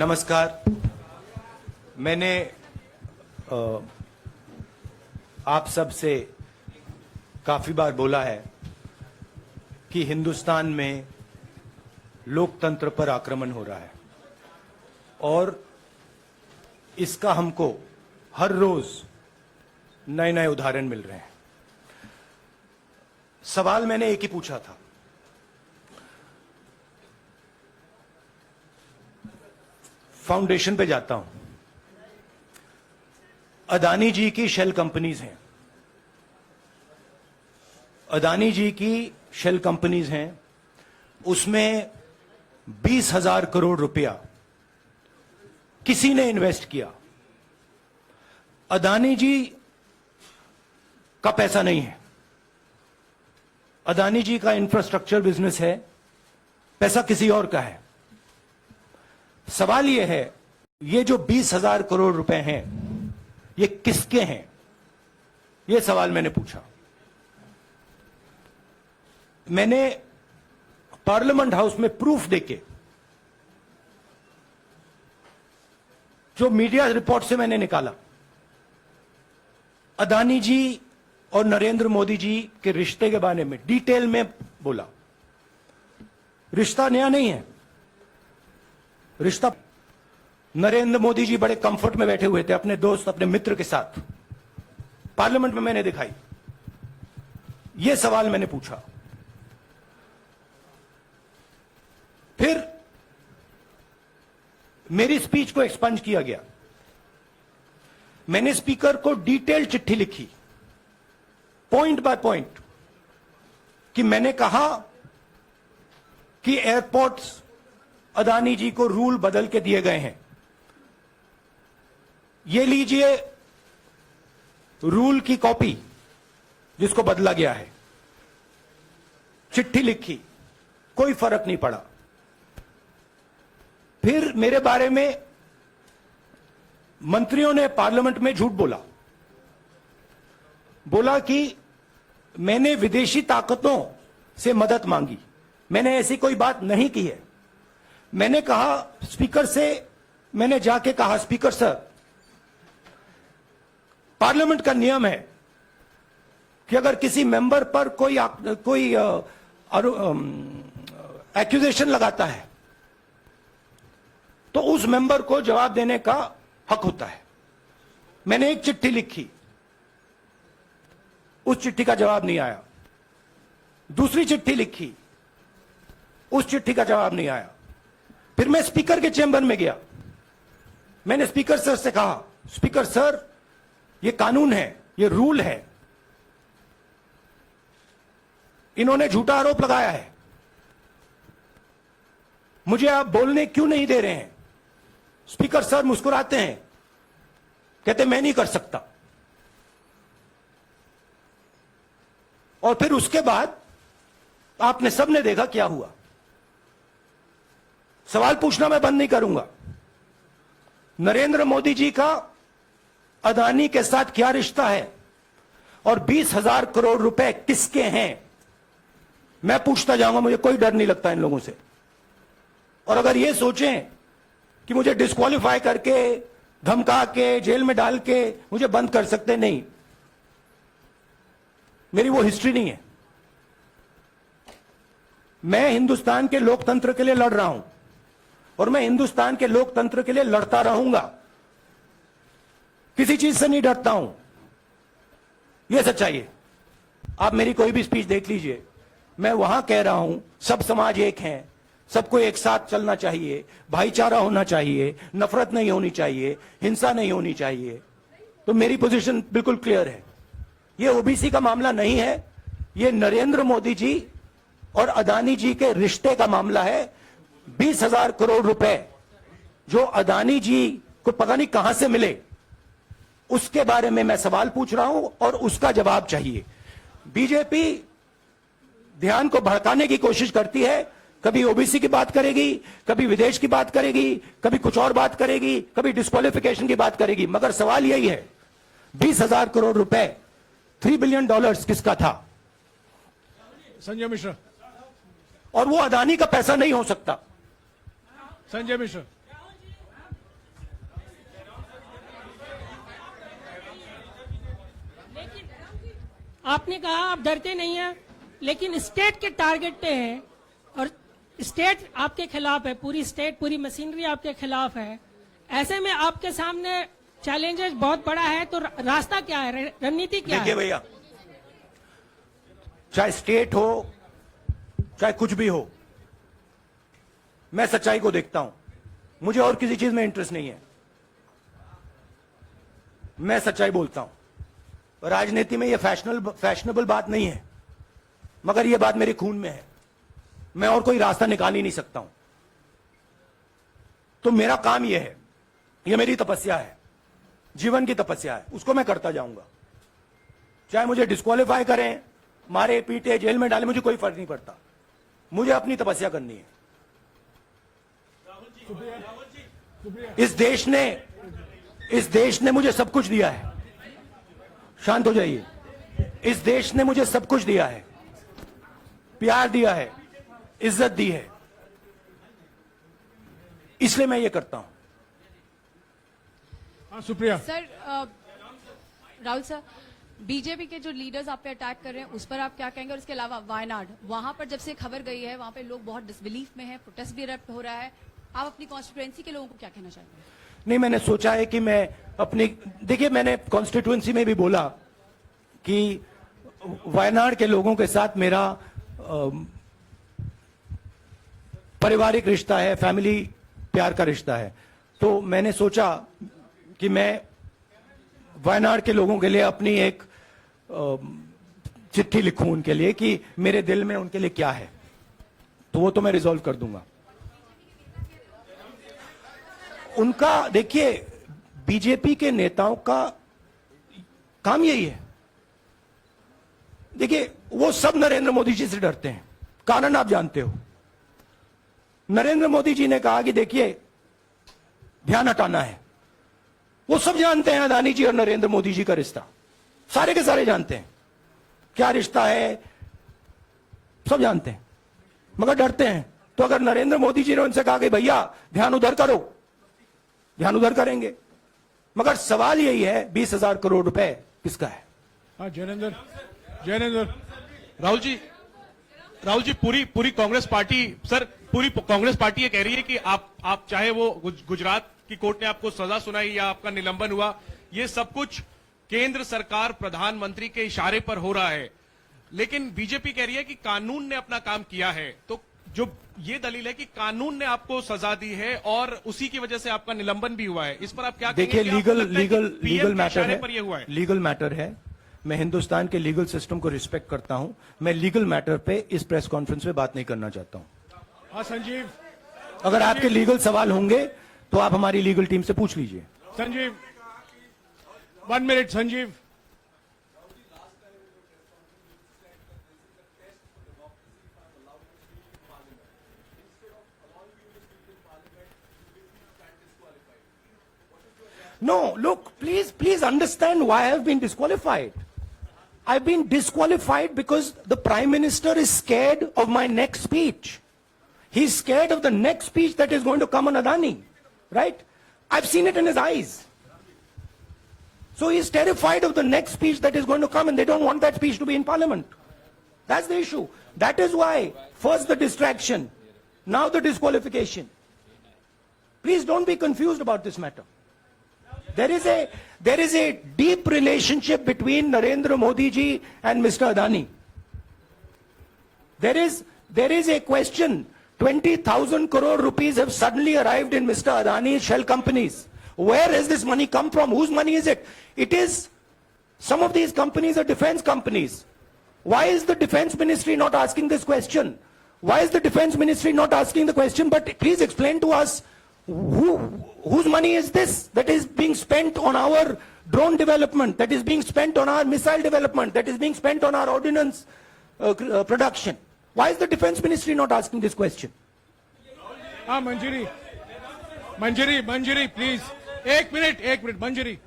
नमस्कार। मैंने आप सब से काफी बार बोला है कि हिंदुस्तान में लोकतंत्र पर आक्रमण हो रहा है और इसका हमको हर रोज नए नए उदाहरण मिल रहे हैं। सवाल मैंने एक ही पूछा था, फाउंडेशन पे जाता हूं, अदानी जी की शेल कंपनीज हैं, अदानी जी की शेल कंपनीज हैं, उसमें 20,000 करोड़ रुपया किसी ने इन्वेस्ट किया। अदानी जी का पैसा नहीं है, अदानी जी का इंफ्रास्ट्रक्चर बिजनेस है, पैसा किसी और का है। सवाल यह है, ये जो 20,000 करोड़ रुपए हैं ये किसके हैं? यह सवाल मैंने पूछा। मैंने पार्लियामेंट हाउस में प्रूफ देके, जो मीडिया रिपोर्ट से मैंने निकाला, अदानी जी और नरेंद्र मोदी जी के रिश्ते के बारे में डिटेल में बोला। रिश्ता नया नहीं है, रिश्ता नरेंद्र मोदी जी बड़े कंफर्ट में बैठे हुए थे अपने दोस्त, अपने मित्र के साथ, पार्लियामेंट में मैंने दिखाई। यह सवाल मैंने पूछा। फिर मेरी स्पीच को एक्सपंज किया गया। मैंने स्पीकर को डिटेल चिट्ठी लिखी, पॉइंट बाय पॉइंट, कि मैंने कहा कि एयरपोर्ट्स अदानी जी को रूल बदल के दिए गए हैं। ये लीजिए रूल की कॉपी जिसको बदला गया है। चिट्ठी लिखी, कोई फर्क नहीं पड़ा। फिर मेरे बारे में मंत्रियों ने पार्लियामेंट में झूठ बोला कि मैंने विदेशी ताकतों से मदद मांगी। मैंने ऐसी कोई बात नहीं की है। मैंने कहा स्पीकर से, मैंने जाके कहा, स्पीकर सर, पार्लियामेंट का नियम है कि अगर किसी मेंबर पर कोई एक्यूजेशन लगाता है तो उस मेंबर को जवाब देने का हक होता है। मैंने एक चिट्ठी लिखी, उस चिट्ठी का जवाब नहीं आया। दूसरी चिट्ठी लिखी, उस चिट्ठी का जवाब नहीं आया। फिर मैं स्पीकर के चेंबर में गया। मैंने स्पीकर सर से कहा, स्पीकर सर, ये कानून है, ये रूल है, इन्होंने झूठा आरोप लगाया है, मुझे आप बोलने क्यों नहीं दे रहे हैं? स्पीकर सर मुस्कुराते हैं, कहते मैं नहीं कर सकता। और फिर उसके बाद आपने सबने देखा क्या हुआ। सवाल पूछना मैं बंद नहीं करूंगा। नरेंद्र मोदी जी का अदानी के साथ क्या रिश्ता है और 20,000 करोड़ रुपए किसके हैं, मैं पूछता जाऊंगा। मुझे कोई डर नहीं लगता इन लोगों से। और अगर ये सोचें कि मुझे डिस्क्वालीफाई करके, धमका के, जेल में डाल के मुझे बंद कर सकते, नहीं, मेरी वो हिस्ट्री नहीं है। मैं हिंदुस्तान के लोकतंत्र के लिए लड़ रहा हूं और मैं हिंदुस्तान के लोकतंत्र के लिए लड़ता रहूंगा। किसी चीज से नहीं डरता हूं, यह सच्चाई है। आप मेरी कोई भी स्पीच देख लीजिए, मैं वहां कह रहा हूं सब समाज एक हैं, सबको एक साथ चलना चाहिए, भाईचारा होना चाहिए, नफरत नहीं होनी चाहिए, हिंसा नहीं होनी चाहिए। तो मेरी पोजीशन बिल्कुल क्लियर है। यह ओबीसी का मामला नहीं है, यह नरेंद्र मोदी जी और अदानी जी के रिश्ते का मामला है। 20,000 करोड़ रुपए जो अदानी जी को पता नहीं कहां से मिले, उसके बारे में मैं सवाल पूछ रहा हूं और उसका जवाब चाहिए। बीजेपी ध्यान को भड़काने की कोशिश करती है, कभी ओबीसी की बात करेगी, कभी विदेश की बात करेगी, कभी कुछ और बात करेगी, कभी डिस्क्वालिफिकेशन की बात करेगी, मगर सवाल यही है, 20,000 करोड़ रुपए, $3 बिलियन किसका था? संजय मिश्रा। और वो अदानी का पैसा नहीं हो सकता। संजय मिश्रा। आपने कहा आप डरते नहीं हैं, लेकिन स्टेट के टारगेट पे हैं और स्टेट आपके खिलाफ है, पूरी स्टेट, पूरी मशीनरी आपके खिलाफ है। ऐसे में आपके सामने चैलेंजेस बहुत बड़ा है, तो रास्ता क्या है, रणनीति क्या देखिए है? भैया, चाहे स्टेट हो चाहे कुछ भी हो, मैं सच्चाई को देखता हूं। मुझे और किसी चीज में इंटरेस्ट नहीं है, मैं सच्चाई बोलता हूं। राजनीति में यह फैशनेबल बात नहीं है, मगर यह बात मेरे खून में है। मैं और कोई रास्ता निकाल ही नहीं सकता हूं। तो मेरा काम यह है, यह मेरी तपस्या है, जीवन की तपस्या है, उसको मैं करता जाऊंगा। चाहे मुझे डिस्क्वालीफाई करें, मारे पीटे, जेल में डाले, मुझे कोई फर्क नहीं पड़ता। मुझे अपनी तपस्या करनी है। इस देश ने मुझे सब कुछ दिया है। शांत हो जाइए। इस देश ने मुझे सब कुछ दिया है, प्यार दिया है, इज्जत दी है, इसलिए मैं ये करता हूं। हाँ Supriya. Sir Rahul sir, BJP के जो लीडर्स आप पे अटैक कर रहे हैं उस पर आप क्या कहेंगे? और इसके अलावा वायनाड, वहां पर जब से खबर गई है वहां पे लोग बहुत डिसबिलीफ में हैं, प्रोटेस्ट भी इरप्ट हो रहा है। आप अपनी कॉन्स्टिट्यूएंसी के लोगों को क्या कहना चाहते हैं? नहीं, मैंने सोचा है कि मैं अपनी, देखिए मैंने कॉन्स्टिट्यूएंसी में भी बोला कि वायनाड के लोगों के साथ मेरा पारिवारिक रिश्ता है, फैमिली प्यार का रिश्ता है। तो मैंने सोचा कि मैं वायनाड के लोगों के लिए अपनी एक चिट्ठी लिखूं उनके लिए कि मेरे दिल में उनके लिए क्या है, तो वो तो मैं रिजॉल्व कर दूंगा। उनका, देखिए बीजेपी के नेताओं का काम यही है। देखिए वो सब नरेंद्र मोदी जी से डरते हैं, कारण आप जानते हो। नरेंद्र मोदी जी ने कहा कि देखिए ध्यान हटाना है। वो सब जानते हैं अदानी जी और नरेंद्र मोदी जी का रिश्ता, सारे के सारे जानते हैं क्या रिश्ता है, सब जानते हैं, मगर डरते हैं। तो अगर नरेंद्र मोदी जी ने उनसे कहा कि भैया ध्यान उधर करो, ध्यान उधर करेंगे। मगर सवाल यही है 20,000 करोड़ रुपए किसका है? हाँ जैनेंद्र। जैनेंद्र। राहुल जी पूरी कांग्रेस पार्टी, सर पूरी कांग्रेस पार्टी ये कह रही है कि आप चाहे वो गुजरात की कोर्ट ने आपको सजा सुनाई या आपका निलंबन हुआ, ये सब कुछ केंद्र सरकार प्रधानमंत्री के इशारे पर हो रहा है। लेकिन बीजेपी कह रही है कि कानून ने अपना काम किया है। तो जो ये दलील है कि कानून ने आपको सजा दी है और उसी की वजह से आपका निलंबन भी हुआ है, इस पर आप क्या कहेंगे? देखिए लीगल मैटर पर ये हुआ है। लीगल मैटर है। मैं हिंदुस्तान के लीगल सिस्टम को रिस्पेक्ट करता हूं। मैं लीगल मैटर पे इस प्रेस कॉन्फ्रेंस में बात नहीं करना चाहता हूं। हाँ संजीव। अगर आपके लीगल सवाल होंगे तो आप हमारी लीगल टीम से पूछ लीजिए। Sanjeev 1 minute. Sanjeev. No, look, please understand why I've been disqualified. I've been disqualified because the Prime Minister is scared of my next speech. He's scared of the next speech that is going to come on Adani, right? I've seen it in his eyes. So he's terrified of the next speech that is going to come, and they don't want that speech to be in Parliament. That's the issue. That is why, first the distraction, now the disqualification. Please don't be confused about this matter. There is a deep relationship between Narendra Modi ji and Mr. Adani. There is a question. 20,000 crore rupees have suddenly arrived in Mr. Adani's shell companies. Where has this money come from? Whose money is it? It is, some of these companies are defense companies. Why is the defense ministry not asking this question? Why is the defense ministry not asking the question? But please explain to us, whose money is this that is being spent on our drone development, that is being spent on our missile development, that is being spent on our ordnance production? Why is the defense ministry not asking this question? हाँ मंजरी। मंजरी please. एक minute मंजरी।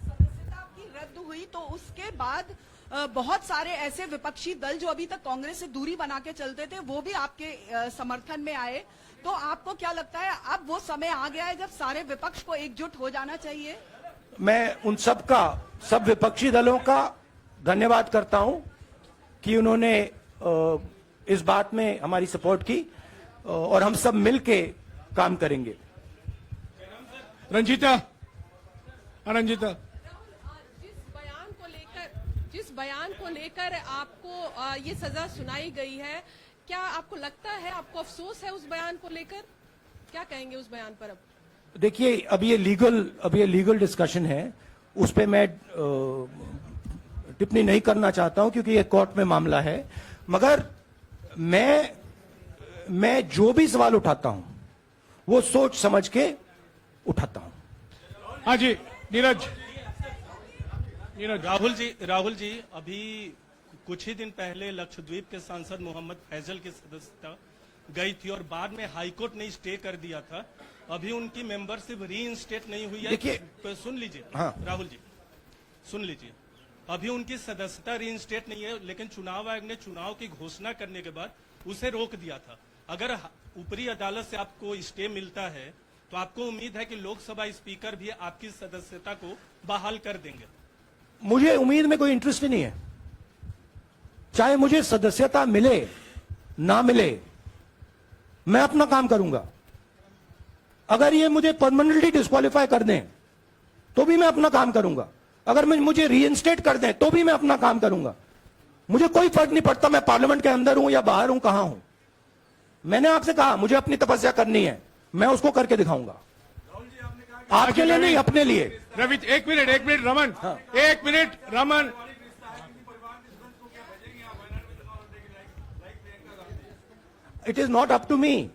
सदस्यता की रद्द हुई तो उसके बाद बहुत सारे ऐसे विपक्षी दल जो अभी तक कांग्रेस से दूरी बना के चलते थे वो भी आपके समर्थन में आए। तो आपको क्या लगता है अब वो समय आ गया है जब सारे विपक्ष को एकजुट हो जाना चाहिए? मैं उन सब विपक्षी दलों का धन्यवाद करता हूं कि उन्होंने इस बात में हमारी सपोर्ट की और हम सब मिलके काम करेंगे। रंजीता, रंजीता, जिस बयान को लेकर आपको ये सजा सुनाई गई है, क्या आपको लगता है, आपको अफसोस है उस बयान को लेकर? क्या कहेंगे उस बयान पर? अब देखिए, अब ये लीगल डिस्कशन है, उस पे मैं टिप्पणी नहीं करना चाहता हूं क्योंकि ये कोर्ट में मामला है। मगर मैं जो भी सवाल उठाता हूं वो सोच समझ के उठाता हूं। हाँ जी, नीरज। राहुल जी, अभी कुछ ही दिन पहले लक्षद्वीप के सांसद मोहम्मद फैजल की सदस्यता गई थी और बाद में हाईकोर्ट ने स्टे कर दिया था। अभी उनकी मेंबरशिप रीइंस्टेट नहीं हुई है। देखिए, तो सुन लीजिए। हाँ। राहुल जी सुन लीजिए, अभी उनकी सदस्यता रीइंस्टेट नहीं है, लेकिन चुनाव आयोग ने चुनाव की घोषणा करने के बाद उसे रोक दिया था। अगर ऊपरी अदालत से आपको स्टे मिलता है तो आपको उम्मीद है कि लोकसभा स्पीकर भी आपकी सदस्यता को बहाल कर देंगे? मुझे उम्मीद में कोई इंटरेस्ट ही नहीं है। चाहे मुझे सदस्यता मिले ना मिले, मैं अपना काम करूंगा। अगर ये मुझे परमानेंटली डिस्क्वालीफाई कर दें तो भी मैं अपना काम करूंगा। अगर मुझे रीइंस्टेट कर दें तो भी मैं अपना काम करूंगा। मुझे कोई फर्क नहीं पड़ता मैं पार्लियामेंट के अंदर हूं या बाहर हूं, कहां हूं। मैंने आपसे कहा मुझे अपनी तपस्या करनी है, मैं उसको करके दिखाऊंगा। आपके लिए नहीं, अपने लिए। रवि, एक मिनट रमन। हाँ। एक minute Raman. It is not up to me,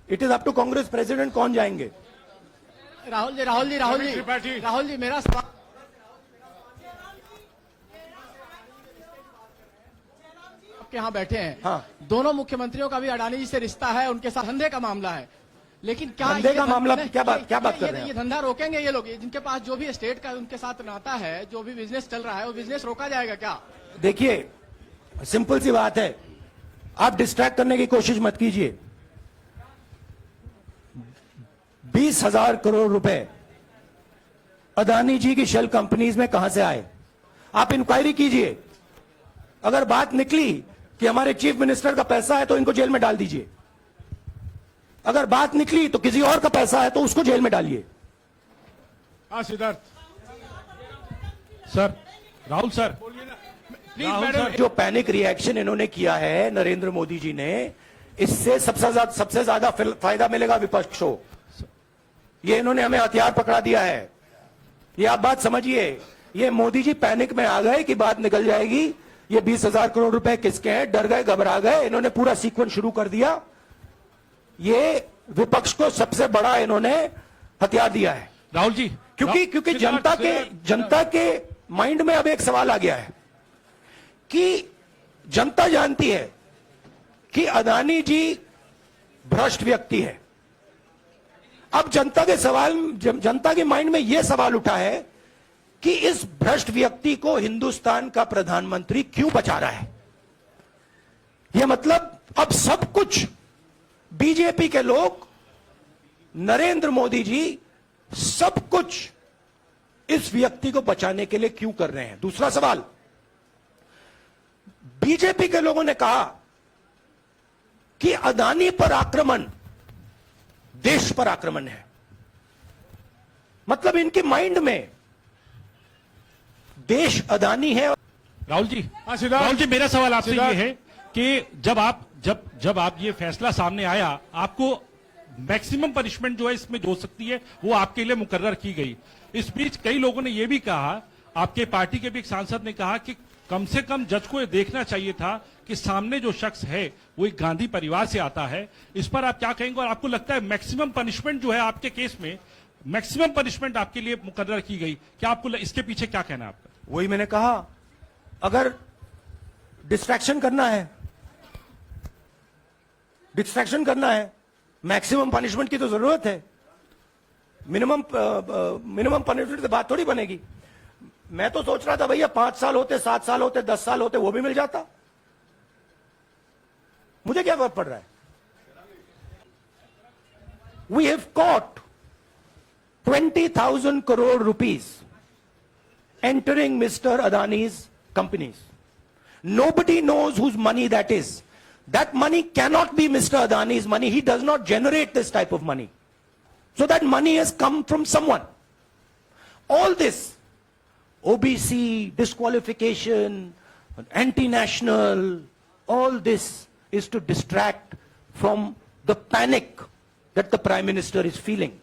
it is up to Congress president कौन जाएंगे। रवि त्रिपाठी। राहुल जी, मेरा सवाल आपके यहाँ बैठे हैं। हाँ। दोनों मुख्यमंत्रियों का भी अडानी जी से रिश्ता है, उनके साथ धंधे का मामला है। लेकिन क्या धंधे ये का मामला नहीं, क्या बात कर रहे हैं ये धंधा रोकेंगे ये लोग? जिनके पास जो भी स्टेट का उनके साथ नाता है, जो भी बिजनेस चल रहा है, वो बिजनेस रोका जाएगा क्या? देखिए, सिंपल सी बात है, आप डिस्ट्रैक्ट करने की कोशिश मत कीजिए। 20,000 करोड़ रुपए अदानी जी की शेल कंपनीज में कहां से आए? आप इंक्वायरी कीजिए। अगर बात निकली कि हमारे चीफ मिनिस्टर का पैसा है तो इनको जेल में डाल दीजिए। अगर बात निकली तो किसी और का पैसा है तो उसको जेल में डालिए। हाँ Siddharth sir, Rahul sir, please Rahul madam. Sir, जो पैनिक रिएक्शन इन्होंने किया है नरेंद्र मोदी जी ने, इससे सबसे ज्यादा फायदा मिलेगा विपक्ष को। ये इन्होंने हमें हथियार पकड़ा दिया है। ये आप बात समझिए। ये मोदी जी पैनिक में आ गए कि बात निकल जाएगी, ये 20,000 करोड़ रुपए किसके हैं, डर गए, घबरा गए। इन्होंने पूरा सीक्वेंस शुरू कर दिया। ये विपक्ष को सबसे बड़ा इन्होंने हथियार दिया है। राहुल जी, क्योंकि जनता के माइंड में अब एक सवाल आ गया है कि जनता जानती है कि अदानी जी भ्रष्ट व्यक्ति है। अब जनता के माइंड में यह सवाल उठा है कि इस भ्रष्ट व्यक्ति को हिंदुस्तान का प्रधानमंत्री क्यों बचा रहा है। यह मतलब अब सब कुछ बीजेपी के लोग, नरेंद्र मोदी जी सब कुछ इस व्यक्ति को बचाने के लिए क्यों कर रहे हैं। दूसरा सवाल, बीजेपी के लोगों ने कहा कि अदानी पर आक्रमण देश पर आक्रमण है। मतलब इनके माइंड में देश अदानी है। राहुल जी, हाँ, सिद्धार्थ। राहुल जी, मेरा सवाल आपसे ये सिद्धार्थ। है कि जब आप ये फैसला सामने आया, आपको मैक्सिमम पनिशमेंट जो है इसमें जो हो सकती है वो आपके लिए मुकर्रर की गई। इस बीच कई लोगों ने ये भी कहा, आपके पार्टी के भी एक सांसद ने कहा कि कम से कम जज को ये देखना चाहिए था कि सामने जो शख्स है वो एक गांधी परिवार से आता है। इस पर आप क्या कहेंगे? और आपको लगता है मैक्सिमम पनिशमेंट जो है आपके केस में, मैक्सिमम पनिशमेंट आपके लिए मुकर्रर की गई, क्या आपको इसके पीछे क्या कहना है आपका? वही मैंने कहा, अगर डिस्ट्रैक्शन करना है, मैक्सिमम पनिशमेंट की तो जरूरत है। मिनिमम पनिशमेंट से बात थोड़ी बनेगी। मैं तो सोच रहा था भैया 5 साल होते, 7 साल होते, 10 साल होते, वो भी मिल जाता। मुझे क्या फर्क पड़ रहा है। We have caught 20,000 crore rupees entering Mr. Adani's companies. Nobody knows whose money that is. That money cannot be Mr. Adani's money. He does not generate this type of money. So that money has come from someone. All this, OBC, disqualification, anti-national, all this is to distract from the panic that the Prime Minister is feeling.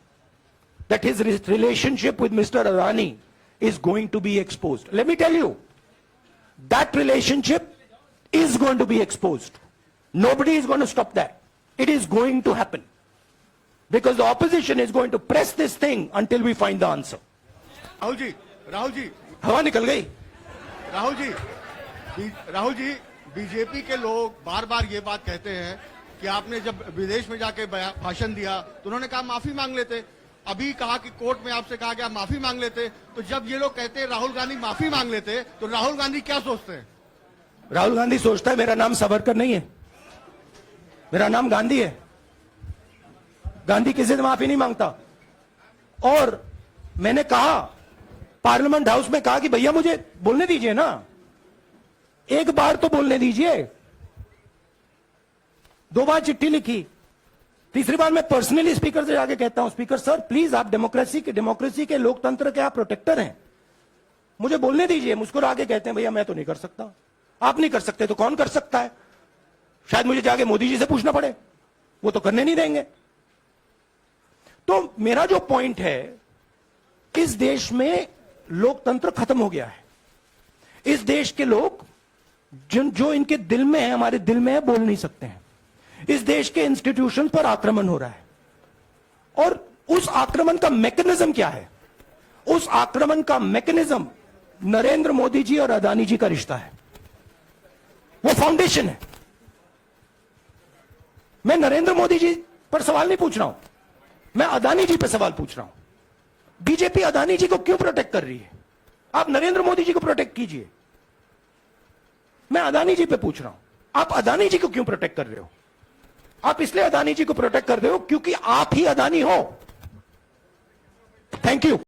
That his relationship with Mr. Adani is going to be exposed. Let me tell you, that relationship is going to be exposed. Nobody is going to stop that. It is going to happen. Because the opposition is going to press this thing until we find the answer. Rahul ji हवा निकल गई. Rahul ji BJP के लोग बार बार ये बात कहते हैं कि आपने जब विदेश में जाके भाषण दिया तो उन्होंने कहा माफी मांग लेते. अभी कहा कि कोर्ट में आपसे कहा गया माफी मांग लेते. तो जब ये लोग कहते हैं राहुल गांधी माफी मांग लेते तो राहुल गांधी क्या सोचते हैं? राहुल गांधी सोचता है मेरा नाम सावरकर नहीं है, मेरा नाम गांधी है. गांधी किसी से माफी नहीं मांगता. और मैंने कहा पार्लियामेंट हाउस में कहा कि भैया मुझे बोलने दीजिए ना, एक बार तो बोलने दीजिए. 2 बार चिट्ठी लिखी, तीसरी बार मैं पर्सनली स्पीकर से जाके कहता हूं स्पीकर सर प्लीज आप डेमोक्रेसी के लोकतंत्र के आप प्रोटेक्टर हैं, मुझे बोलने दीजिए. मुस्कुरा के कहते हैं भैया मैं तो नहीं कर सकता. आप नहीं कर सकते तो कौन कर सकता है? शायद मुझे जाके मोदी जी से पूछना पड़े, वो तो करने नहीं देंगे. तो मेरा जो पॉइंट है, इस देश में लोकतंत्र खत्म हो गया है. इस देश के लोग जो इनके दिल में है, हमारे दिल में है, बोल नहीं सकते हैं. इस देश के इंस्टीट्यूशन पर आक्रमण हो रहा है. और उस आक्रमण का मैकेनिज्म क्या है? उस आक्रमण का मैकेनिज्म नरेंद्र मोदी जी और अदानी जी का रिश्ता है. वो फाउंडेशन है. मैं नरेंद्र मोदी जी पर सवाल नहीं पूछ रहा हूं, मैं अदानी जी पर सवाल पूछ रहा हूं. बीजेपी अदानी जी को क्यों प्रोटेक्ट कर रही है? आप नरेंद्र मोदी जी को प्रोटेक्ट कीजिए. मैं अदानी जी पे पूछ रहा हूं, आप अदानी जी को क्यों प्रोटेक्ट कर रहे हो? आप इसलिए अदानी जी को प्रोटेक्ट कर रहे हो क्योंकि आप ही अदानी हो. Thank you.